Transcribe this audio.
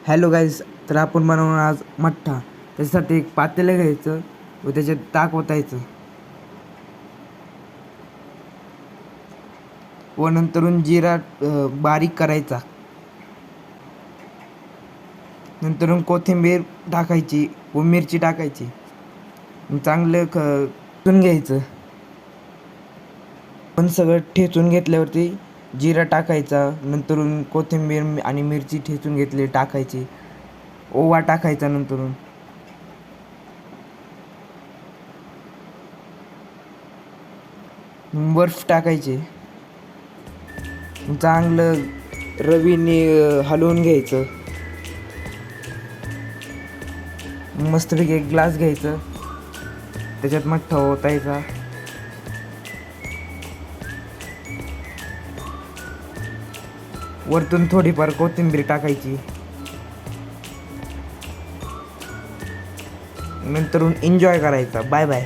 Hello guys, तर आपण बनवणार आज मठ्ठा. त्याच्यासाठी एक पातेलं घ्यायचं व त्याच्यात ताक ओतायचं व नंतरून जिरा बारीक करायचा. नंतरून कोथिंबीर टाकायची व मिरची टाकायची. चांगलं ठेचून घ्यायचं. पण सगळं ठेचून घेतल्यावरती जिरा टाकायचा. नंतरून कोथिंबीर आणि मिरची ठेचून घेतली टाकायची. ओवा टाकायचा. नंतरून बर्फ टाकायचे. चांगलं रवीने हलवून घ्यायचं. मस्तपैकी एक ग्लास घ्यायचं, त्याच्यात मठ्ठा ओतायचा. वरतून थोडीफार कोथिंबीर टाकायची. नंतरून एन्जॉय करायचा. Bye bye.